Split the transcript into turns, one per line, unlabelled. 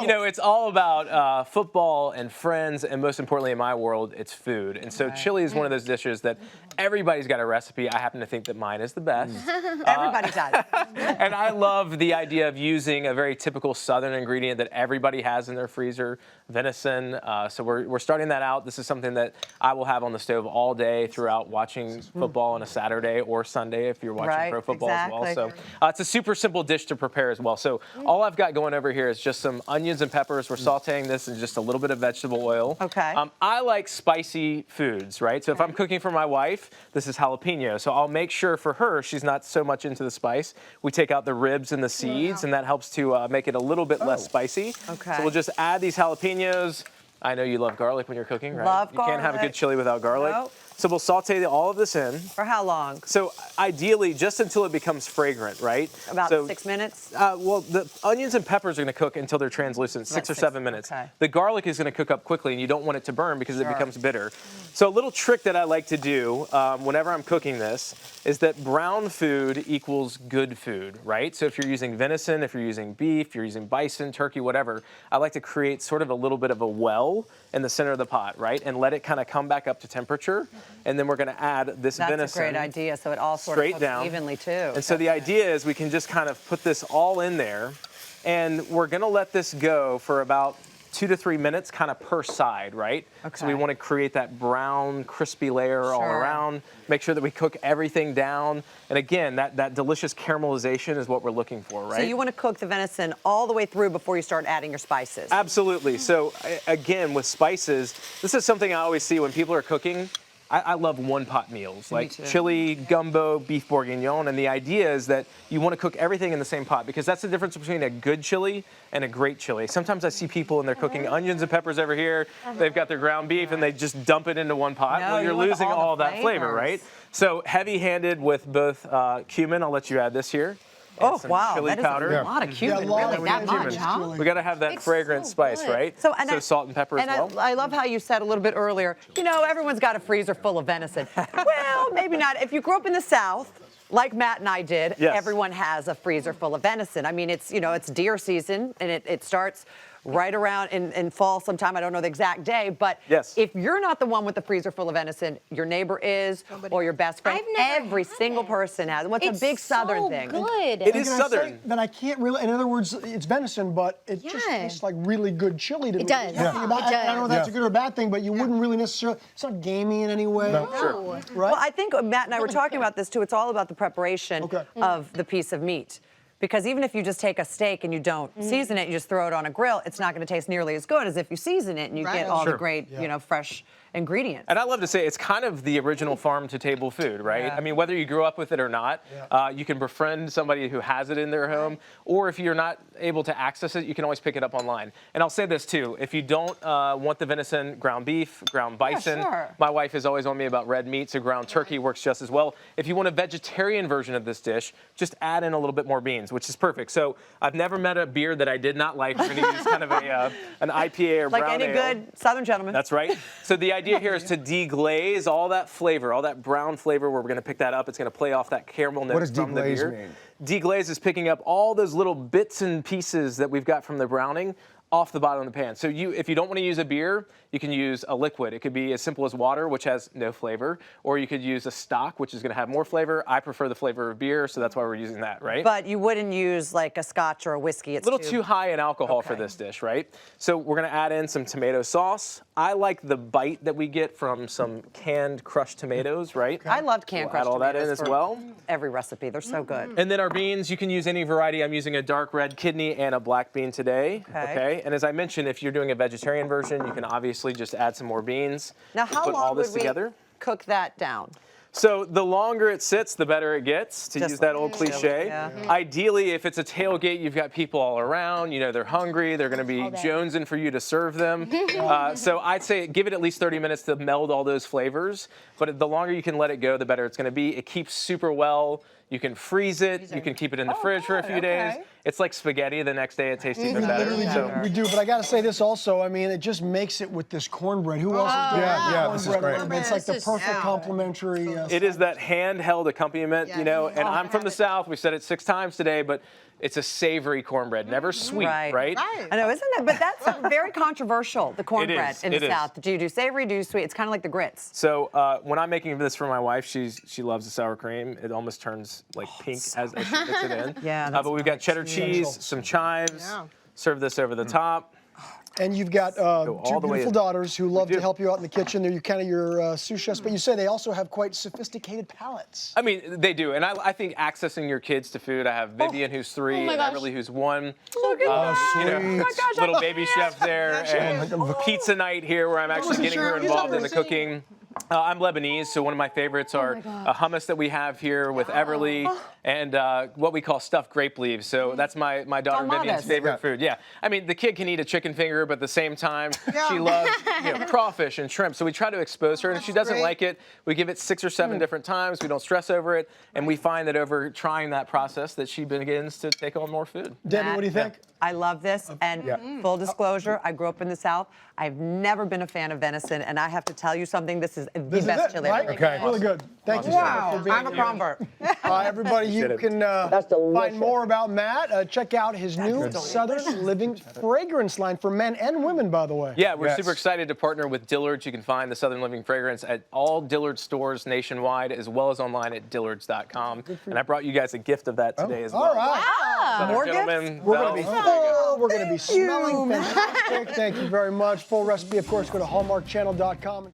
You know, it's all about football and friends, and most importantly in my world, it's food. And so chili is one of those dishes that everybody's got a recipe. I happen to think that mine is the best.
Everybody does.
And I love the idea of using a very typical Southern ingredient that everybody has in their freezer, venison. So we're starting that out. This is something that I will have on the stove all day throughout watching football on a Saturday or Sunday if you're watching pro football as well. So it's a super simple dish to prepare as well. So all I've got going over here is just some onions and peppers. We're sauteing this in just a little bit of vegetable oil.
Okay.
I like spicy foods, right? So if I'm cooking for my wife, this is jalapeno. So I'll make sure for her, she's not so much into the spice. We take out the ribs and the seeds, and that helps to make it a little bit less spicy.
Okay.
So we'll just add these jalapenos. I know you love garlic when you're cooking, right?
Love
garlic. You can't have a good chili without garlic.
Nope.
So we'll saute all of this in.
For how long?
So ideally, just until it becomes fragrant, right?
About 6 minutes?
Well, the onions and peppers are going to cook until they're translucent, 6 or 7 minutes.
Okay.
The garlic is going to cook up quickly, and you don't want it to burn because it becomes bitter. So a little trick that I like to do whenever I'm cooking this is that brown food equals good food, right? So if you're using venison, if you're using beef, if you're using bison, turkey, whatever, I like to create sort of a little bit of a well in the center of the pot, right? And let it kind of come back up to temperature. And then we're going to add this venison.
That's a great idea. So it all sort of cooks
down
evenly too.
And so the idea is we can just kind of put this all in there, and we're going to let this go for about 2 to 3 minutes, kind of per side, right?
Okay.
So we want to create that brown, crispy layer all around. Make sure that we cook everything down. And again, that delicious caramelization is what we're looking for, right?
So you want to cook the venison all the way through before you start adding your spices.
Absolutely. So again, with spices, this is something I always see when people are cooking. I love one-pot meals, like chili, gumbo, beef bourguignon, and the idea is that you want to cook everything in the same pot because that's the difference between a good chili and a great chili. Sometimes I see people and they're cooking onions and peppers over here, they've got their ground beef and they just dump it into one pot.
No,
well, you're losing all that flavor, right? So heavy-handed with both cumin, I'll let you add this here.
Oh, wow,
chili
that is
powder.
a lot of cumin, really, that much, huh?
We got to have that fragrant spice, right? So salt and pepper as well.
I love how you said a little bit earlier, you know, everyone's got a freezer full of venison. Well, maybe not. If you grew up in the South, like Matt and I did, everyone has a freezer full of venison. I mean, it's, you know, it's deer season, and it starts right around in fall sometime. I don't know the exact day, but if you're not the one with the freezer full of venison, your neighbor is, or your best friend. Every single person has. What's a big Southern thing?
Good.
It is Southern.
That I can't really. In other words, it's venison, but it just tastes like really good chili to me.
It does.
I don't know if that's a good or bad thing, but you wouldn't really necessarily. It's not gamey in any way.
No.
Right?
Well, I think Matt and I were talking about this too. It's all about the preparation of the piece of meat. Because even if you just take a steak and you don't season it, you just throw it on a grill, it's not going to taste nearly as good as if you season it and you get all the great, you know, fresh ingredients.
And I love to say it's kind of the original farm-to-table food, right? I mean, whether you grew up with it or not, you can befriend somebody who has it in their home, or if you're not able to access it, you can always pick it up online. And I'll say this too, if you don't want the venison, ground beef, ground bison, my wife is always on me about red meat, so ground turkey works just as well. If you want a vegetarian version of this dish, just add in a little bit more beans, which is perfect. So I've never met a beer that I did not like. We're going to use kind of an IPA or brown ale.
Like any good Southern gentleman.
That's right. So the idea here is to deglaze all that flavor, all that brown flavor. Where we're going to pick that up. It's going to play off that caramel note from the beer. What does deglaze mean? Deglaze is picking up all those little bits and pieces that we've got from the browning off the bottom of the pan. So if you don't want to use a beer, you can use a liquid. It could be as simple as water, which has no flavor, or you could use a stock, which is going to have more flavor. I prefer the flavor of beer, so that's why we're using that, right?
But you wouldn't use like a scotch or a whiskey. It's
a little too high in alcohol for this dish, right? So we're going to add in some tomato sauce. I like the bite that we get from some canned crushed tomatoes, right?
I loved canned crushed tomatoes.
Add all that in as well.
Every recipe, they're so good.
And then our beans, you can use any variety. I'm using a dark red kidney and a black bean today. Okay. And as I mentioned, if you're doing a vegetarian version, you can obviously just add some more beans.
Now, how long would we cook that down?
So the longer it sits, the better it gets, to use that old cliche. Ideally, if it's a tailgate, you've got people all around, you know, they're hungry, they're going to be jonesing for you to serve them. So I'd say give it at least 30 minutes to meld all those flavors. But the longer you can let it go, the better it's going to be. It keeps super well. You can freeze it. You can keep it in the fridge for a few days. It's like spaghetti. The next day, it tastes even better.
We do, but I got to say this also. I mean, it just makes it with this cornbread. Who else is doing cornbread?
This is great.
It's like the perfect complementary. Yes.
It is that handheld accompaniment, you know, and I'm from the South. We said it 6 times today, but it's a savory cornbread, never sweet, right?
I know, isn't it? But that's very controversial, the cornbread in the South. Do you do savory, do you sweet? It's kind of like the grits.
So when I'm making this for my wife, she loves the sour cream. It almost turns like pink as she puts it in.
Yeah,
but we've got cheddar cheese, some chives. Yeah. Serve this over the top.
And you've got two beautiful daughters who love to help you out in the kitchen. They're kind of your sous chefs, but you say they also have quite sophisticated palates.
I mean, they do, and I think accessing your kids to food. I have Vivian, who's 3, and Everly, who's 1.
Look at that.
You know, little baby chef there, and pizza night here, where I'm actually getting her involved in the cooking. I'm Lebanese, so one of my favorites are hummus that we have here with Everly, and what we call stuffed grape leaves. So that's my daughter Vivian's favorite food. Yeah, I mean, the kid can eat a chicken finger, but at the same time, she loves crawfish and shrimp. So we try to expose her, and if she doesn't like it, we give it 6 or 7 different times. We don't stress over it, and we find that over trying that process, that she begins to take on more food.
Debbie, what do you think?
I love this, and full disclosure, I grew up in the South. I've never been a fan of venison, and I have to tell you something. This is the best chili I've ever
Okay, really good. Thank you so much for being
I'm a convert.
Everybody, you can find more about Matt. Check out his new Southern Living fragrance line for men and women, by the way.
Yeah, we're super excited to partner with Dillard's. You can find the Southern Living fragrance at all Dillard's stores nationwide, as well as online at dillards.com. And I brought you guys a gift of that today as well.
All right.
Southern
More
gentlemen,
gifts?
We're going to be full. We're going to be smelling fantastic. Thank you very much. Full recipe, of course, go to hallmarkchannel.com.